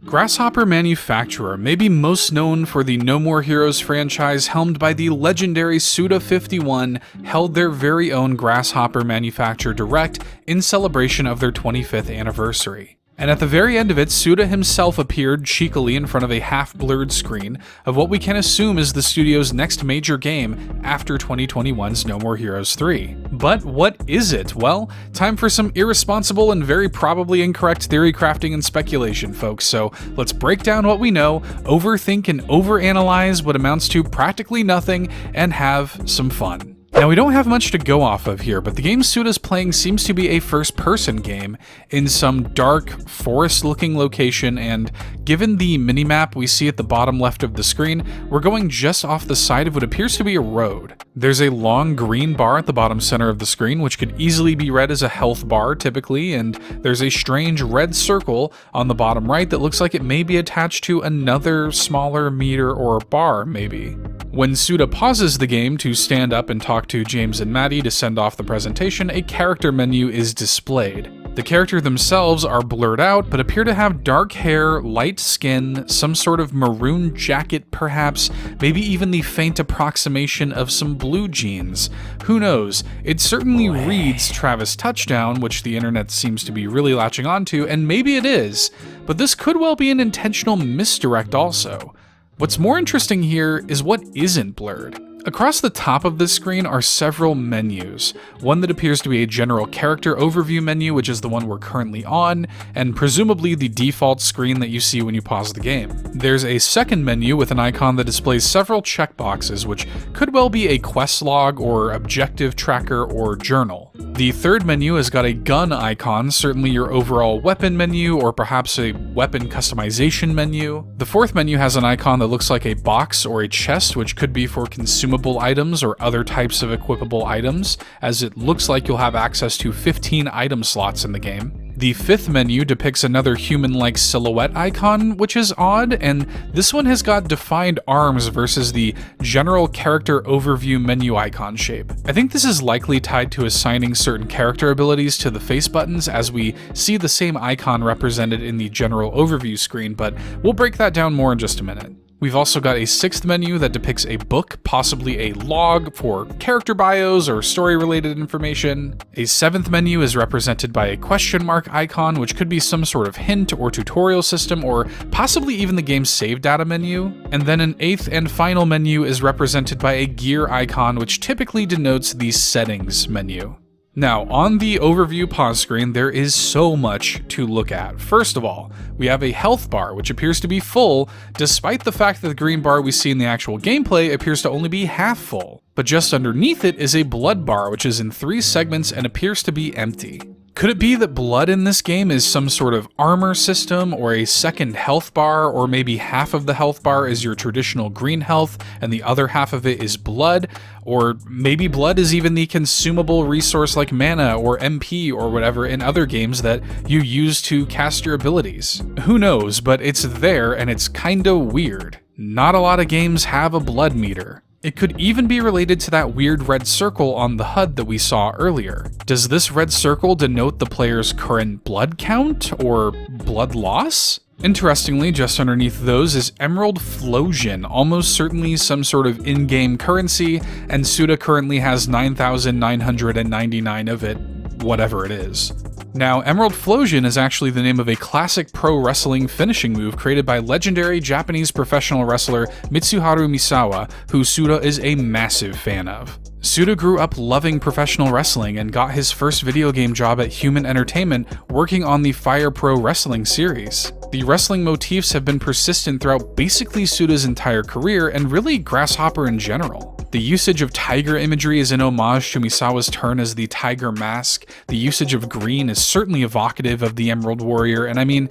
Grasshopper Manufacturer may be most known for the No More Heroes franchise helmed by the legendary Suda51, held their very own Grasshopper Manufacturer Direct in celebration of their 25th anniversary. And at the very end of it, Suda himself appeared cheekily in front of a half-blurred screen of what we can assume is the studio's next major game after 2021's No More Heroes 3. But what is it? Well, time for some irresponsible and very probably incorrect theory crafting and speculation, folks, so let's break down what we know, overthink and overanalyze what amounts to practically nothing, and have some fun. Now, we don't have much to go off of here, but the game Suda's playing seems to be a first-person game in some dark, forest-looking location, and given the minimap we see at the bottom left of the screen, we're going just off the side of what appears to be a road. There's a long green bar at the bottom center of the screen, which could easily be read as a health bar, typically, and there's a strange red circle on the bottom right that looks like it may be attached to another smaller meter or bar, maybe. When Suda pauses the game to stand up and talk to James and Maddie to send off the presentation, a character menu is displayed. The characters themselves are blurred out, but appear to have dark hair, light skin, some sort of maroon jacket perhaps, maybe even the faint approximation of some blue jeans. Who knows? It certainly reads Travis Touchdown, which the internet seems to be really latching onto, and maybe it is, but this could well be an intentional misdirect also. What's more interesting here is what isn't blurred. Across the top of this screen are several menus, one that appears to be a general character overview menu, which is the one we're currently on, and presumably the default screen that you see when you pause the game. There's a second menu with an icon that displays several checkboxes, which could well be a quest log or objective tracker or journal. The third menu has got a gun icon, certainly your overall weapon menu or perhaps a weapon customization menu. The fourth menu has an icon that looks like a box or a chest, which could be for consumable items or other types of equipable items, as it looks like you'll have access to 15 item slots in the game. The fifth menu depicts another human-like silhouette icon, which is odd, and this one has got defined arms versus the general character overview menu icon shape. I think this is likely tied to assigning certain character abilities to the face buttons, as we see the same icon represented in the general overview screen, but we'll break that down more in just a minute. We've also got a sixth menu that depicts a book, possibly a log for character bios or story-related information. A seventh menu is represented by a question mark icon, which could be some sort of hint or tutorial system, or possibly even the game's save data menu. And then an eighth and final menu is represented by a gear icon, which typically denotes the settings menu. Now, on the overview pause screen, there is so much to look at. First of all, we have a health bar, which appears to be full, despite the fact that the green bar we see in the actual gameplay appears to only be half full. But just underneath it is a blood bar, which is in 3 segments and appears to be empty. Could it be that blood in this game is some sort of armor system or a second health bar, or maybe half of the health bar is your traditional green health and the other half of it is blood? Or maybe blood is even the consumable resource like mana or MP or whatever in other games that you use to cast your abilities. Who knows, but it's there and it's kinda weird. Not a lot of games have a blood meter. It could even be related to that weird red circle on the HUD that we saw earlier. Does this red circle denote the player's current blood count or blood loss? Interestingly, just underneath those is Emerald Flosion, almost certainly some sort of in-game currency, and Suda currently has 9,999 of it, whatever it is. Now, Emerald Flosion is actually the name of a classic pro wrestling finishing move created by legendary Japanese professional wrestler Mitsuharu Misawa, who Suda is a massive fan of. Suda grew up loving professional wrestling and got his first video game job at Human Entertainment working on the Fire Pro Wrestling series. The wrestling motifs have been persistent throughout basically Suda's entire career and really Grasshopper in general. The usage of tiger imagery is an homage to Misawa's turn as the Tiger Mask. The usage of green is certainly evocative of the Emerald Warrior, and I mean,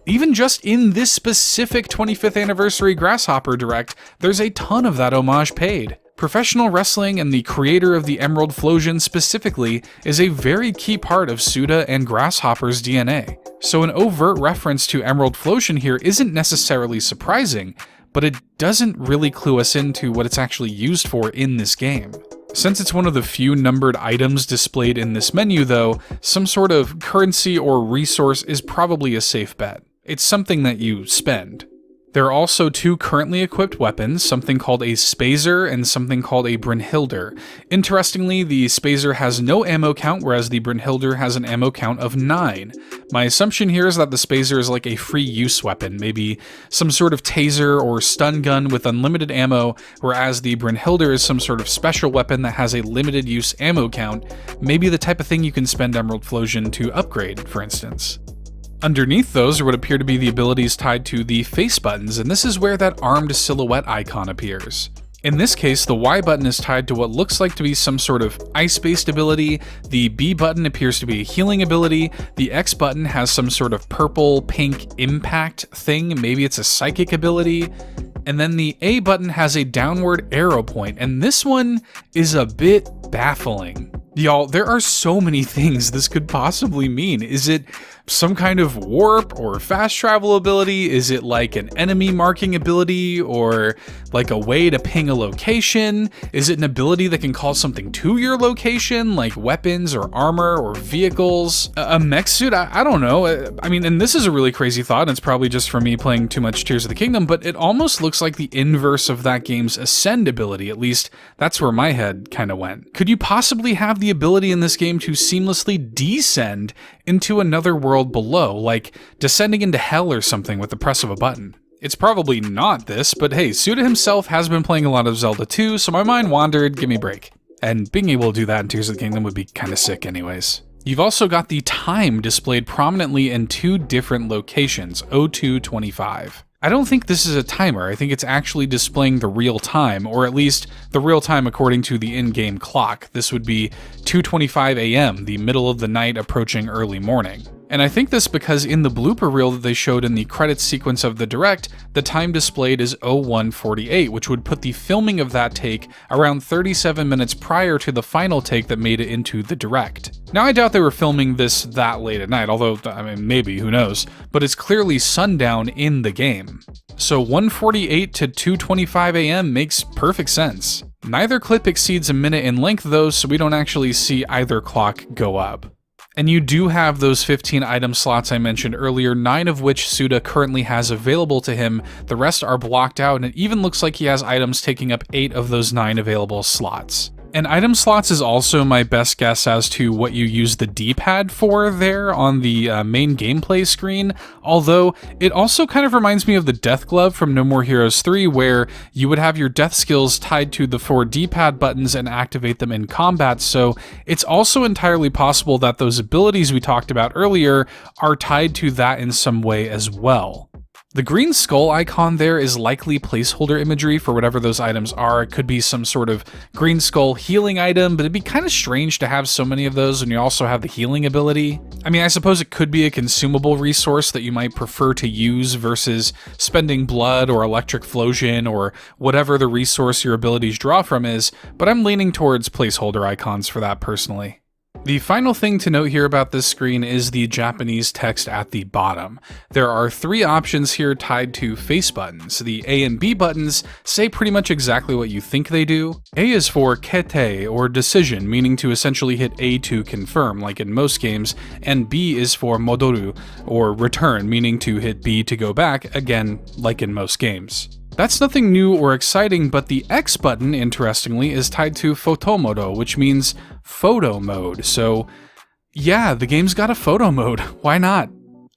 even just in this specific 25th anniversary Grasshopper Direct, there's a ton of that homage paid. Professional wrestling and the creator of the Emerald Flosion specifically is a very key part of Suda and Grasshopper's DNA. So an overt reference to Emerald Flosion here isn't necessarily surprising, but it doesn't really clue us into what it's actually used for in this game. Since it's one of the few numbered items displayed in this menu though, some sort of currency or resource is probably a safe bet. It's something that you spend. There are also 2 currently equipped weapons, something called a Spazer and something called a Brynhildr. Interestingly, the Spazer has no ammo count, whereas the Brynhildr has an ammo count of 9. My assumption here is that the Spazer is like a free use weapon, maybe some sort of taser or stun gun with unlimited ammo, whereas the Brynhildr is some sort of special weapon that has a limited use ammo count, maybe the type of thing you can spend Emerald Flosion to upgrade, for instance. Underneath those are what appear to be the abilities tied to the face buttons, and this is where that armed silhouette icon appears. In this case, the Y button is tied to what looks like to be some sort of ice-based ability, the B button appears to be a healing ability, the X button has some sort of purple-pink impact thing, maybe it's a psychic ability, and then the A button has a downward arrow point, and this one is a bit baffling. Y'all, there are so many things this could possibly mean. Is it some kind of warp or fast travel ability? Is it like an enemy marking ability or like a way to ping a location? Is it an ability that can call something to your location, like weapons or armor or vehicles? A mech suit? I don't know. I mean, and this is a really crazy thought, and it's probably just for me playing too much Tears of the Kingdom, but it almost looks like the inverse of that game's Ascend ability. At least that's where my head kind of went. Could you possibly have the ability in this game to seamlessly descend into another world below, like descending into hell or something with the press of a button? It's probably not this, but hey, Suda himself has been playing a lot of Zelda 2, so my mind wandered, give me a break. And being able to do that in Tears of the Kingdom would be kinda sick anyways. You've also got the time displayed prominently in 2 different locations, 0225. I don't think this is a timer, I think it's actually displaying the real time, or at least the real time according to the in-game clock. This would be 2:25 AM, the middle of the night approaching early morning. And I think this because in the blooper reel that they showed in the credits sequence of the Direct, the time displayed is 0148, which would put the filming of that take around 37 minutes prior to the final take that made it into the Direct. Now, I doubt they were filming this that late at night, although, I mean, maybe, who knows, but it's clearly sundown in the game. So 1:48 to 2:25 AM makes perfect sense. Neither clip exceeds a minute in length though, so we don't actually see either clock go up. And you do have those 15 item slots I mentioned earlier, 9 of which Suda currently has available to him. The rest are blocked out, and it even looks like he has items taking up 8 of those 9 available slots. And item slots is also my best guess as to what you use the D-pad for there on the main gameplay screen, although it also kind of reminds me of the Death Glove from No More Heroes 3, where you would have your death skills tied to the 4 D-pad buttons and activate them in combat, so it's also entirely possible that those abilities we talked about earlier are tied to that in some way as well. The green skull icon there is likely placeholder imagery for whatever those items are. It could be some sort of green skull healing item, but it'd be kind of strange to have so many of those when you also have the healing ability. I mean, I suppose it could be a consumable resource that you might prefer to use versus spending blood or electric flosion or whatever the resource your abilities draw from is, but I'm leaning towards placeholder icons for that personally. The final thing to note here about this screen is the Japanese text at the bottom. There are 3 options here tied to face buttons. The A and B buttons say pretty much exactly what you think they do. A is for kete, or decision, meaning to essentially hit A to confirm, like in most games, and B is for modoru, or return, meaning to hit B to go back, again, like in most games. That's nothing new or exciting, but the X button, interestingly, is tied to photomodo, which means photo mode. So yeah, the game's got a photo mode. Why not?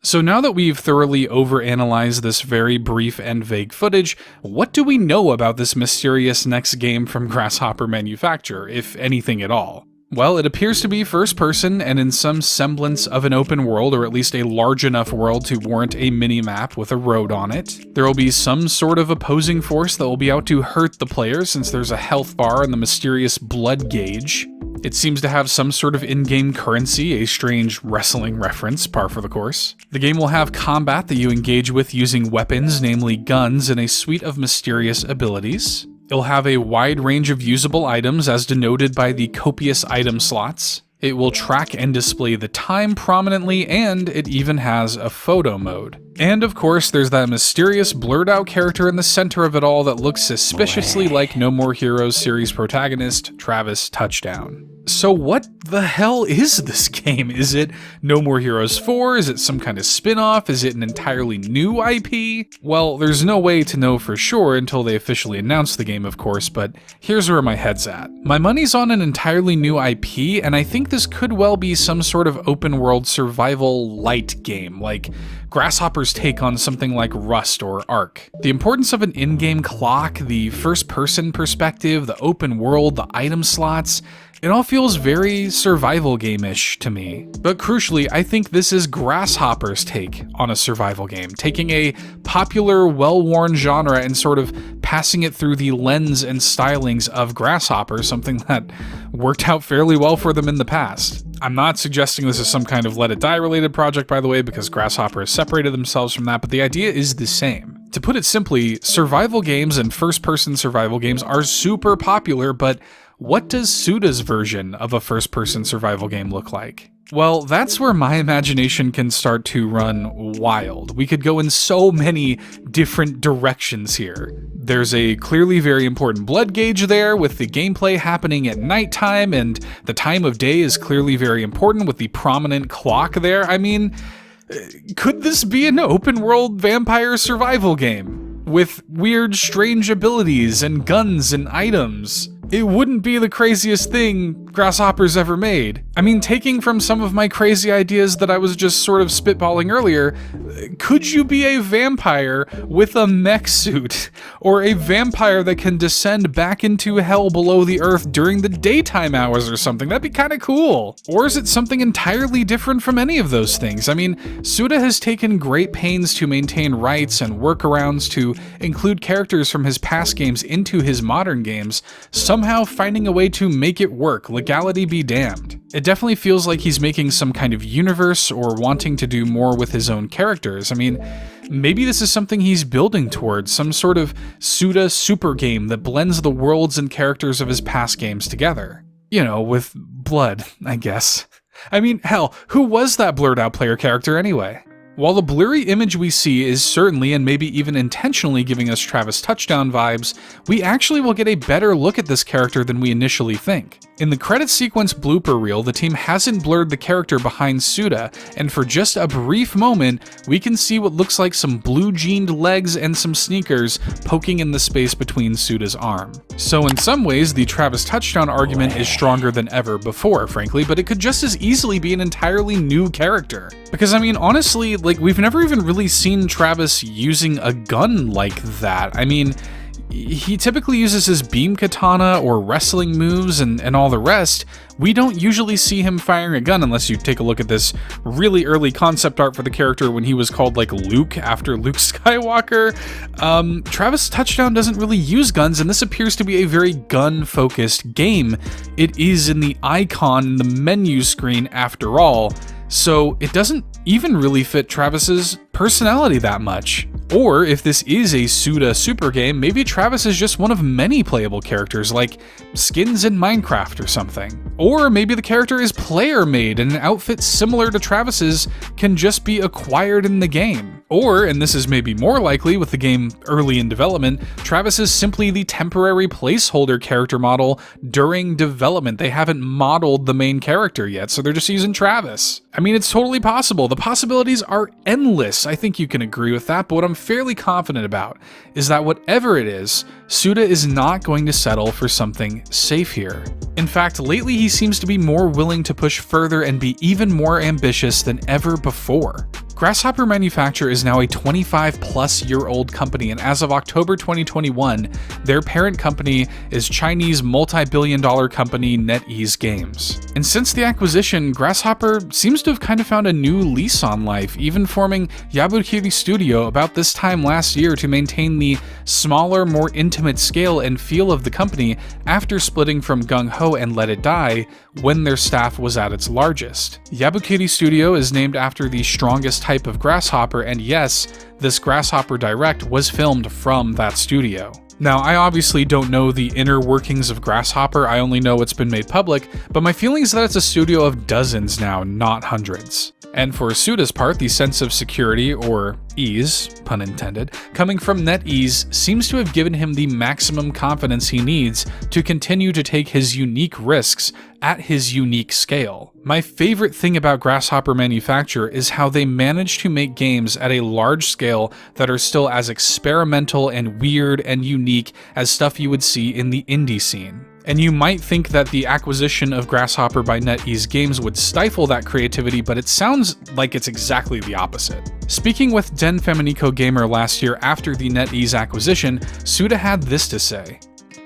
So now that we've thoroughly overanalyzed this very brief and vague footage, what do we know about this mysterious next game from Grasshopper Manufacture, if anything at all? Well, it appears to be first person and in some semblance of an open world, or at least a large enough world to warrant a mini-map with a road on it. There will be some sort of opposing force that will be out to hurt the player since there's a health bar and the mysterious blood gauge. It seems to have some sort of in-game currency, a strange wrestling reference, par for the course. The game will have combat that you engage with using weapons, namely guns, and a suite of mysterious abilities. It'll have a wide range of usable items as denoted by the copious item slots. It will track and display the time prominently, and it even has a photo mode. And of course, there's that mysterious blurred out character in the center of it all that looks suspiciously like No More Heroes series protagonist, Travis Touchdown. So what the hell is this game? Is it No More Heroes 4? Is it some kind of spin-off? Is it an entirely new IP? Well, there's no way to know for sure until they officially announce the game, of course, but here's where my head's at. My money's on an entirely new IP, and I think this could well be some sort of open-world survival light game, like Grasshopper's take on something like Rust or Ark. The importance of an in-game clock, the first-person perspective, the open world, the item slots, it all feels very survival game-ish to me. But crucially, I think this is Grasshopper's take on a survival game, taking a popular, well-worn genre and sort of passing it through the lens and stylings of Grasshopper, something that worked out fairly well for them in the past. I'm not suggesting this is some kind of Let It Die related project, by the way, because Grasshopper has separated themselves from that, but the idea is the same. To put it simply, survival games and first-person survival games are super popular, but what does Suda's version of a first-person survival game look like? Well, that's where my imagination can start to run wild. We could go in so many different directions here. There's a clearly very important blood gauge there, with the gameplay happening at nighttime, and the time of day is clearly very important with the prominent clock there. I mean, could this be an open-world vampire survival game with weird, strange abilities and guns and items? It wouldn't be the craziest thing Grasshopper's ever made. I mean, taking from some of my crazy ideas that I was just sort of spitballing earlier, could you be a vampire with a mech suit? Or a vampire that can descend back into hell below the earth during the daytime hours or something? That'd be kind of cool. Or is it something entirely different from any of those things? I mean, Suda has taken great pains to maintain rights and workarounds to include characters from his past games into his modern games, somehow finding a way to make it work, legality be damned. It definitely feels like he's making some kind of universe or wanting to do more with his own characters. I mean, maybe this is something he's building towards, some sort of Suda super game that blends the worlds and characters of his past games together. You know, with blood, I guess. I mean, hell, who was that blurred out player character anyway? While the blurry image we see is certainly and maybe even intentionally giving us Travis Touchdown vibes, we actually will get a better look at this character than we initially think. In the credits sequence blooper reel, the team hasn't blurred the character behind Suda, and for just a brief moment, we can see what looks like some blue-jeaned legs and some sneakers poking in the space between Suda's arm. So in some ways, the Travis Touchdown argument is stronger than ever before, frankly, but it could just as easily be an entirely new character. Because I mean, honestly, like, we've never even really seen Travis using a gun like that. I mean, he typically uses his beam katana or wrestling moves and all the rest. We don't usually see him firing a gun unless you take a look at this really early concept art for the character when he was called like Luke after Luke Skywalker. Travis Touchdown doesn't really use guns, and this appears to be a very gun-focused game. It is in the icon in the menu screen after all, so it doesn't even really fit Travis's personality that much. Or if this is a Suda super game, maybe Travis is just one of many playable characters, like skins in Minecraft or something. Or maybe the character is player-made and an outfit similar to Travis's can just be acquired in the game. Or, and this is maybe more likely with the game early in development, Travis is simply the temporary placeholder character model during development. They haven't modeled the main character yet, so they're just using Travis. I mean, it's totally possible. The possibilities are endless. I think you can agree with that, but what I'm fairly confident about is that whatever it is, Suda is not going to settle for something safe here. In fact, lately he seems to be more willing to push further and be even more ambitious than ever before. Grasshopper Manufacture is now a 25-plus-year-old company, and as of October 2021, their parent company is Chinese multi-billion-dollar company NetEase Games. And since the acquisition, Grasshopper seems to have kind of found a new lease on life, even forming Yabukiri Studio about this time last year to maintain the smaller, more intimate scale and feel of the company after splitting from Gung Ho and Let It Die when their staff was at its largest. Yabukiri Studio is named after the strongest type of Grasshopper, and yes, this GhM Direct was filmed from that studio. Now, I obviously don't know the inner workings of Grasshopper, I only know it's been made public, but my feeling is that it's a studio of dozens now, not hundreds. And for Suda's part, the sense of security, or ease, pun intended, coming from NetEase seems to have given him the maximum confidence he needs to continue to take his unique risks at his unique scale. My favorite thing about Grasshopper Manufacture is how they manage to make games at a large scale that are still as experimental and weird and unique as stuff you would see in the indie scene. And you might think that the acquisition of Grasshopper by NetEase Games would stifle that creativity, but it sounds like it's exactly the opposite. Speaking with Den Feminico Gamer last year after the NetEase acquisition, Suda had this to say.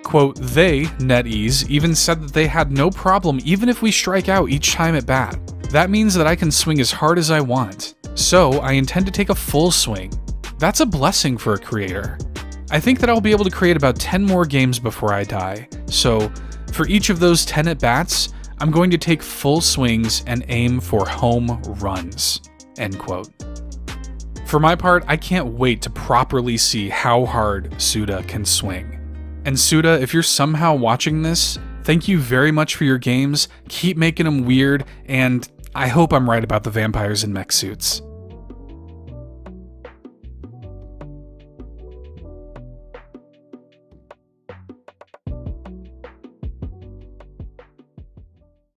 Quote, "They, NetEase, even said that they had no problem even if we strike out each time at bat. That means that I can swing as hard as I want. So I intend to take a full swing. That's a blessing for a creator. I think that I'll be able to create about 10 more games before I die. So for each of those 10 at-bats, I'm going to take full swings and aim for home runs." End quote. For my part, I can't wait to properly see how hard Suda can swing. And Suda, if you're somehow watching this, thank you very much for your games, keep making them weird, and I hope I'm right about the vampires in mech suits.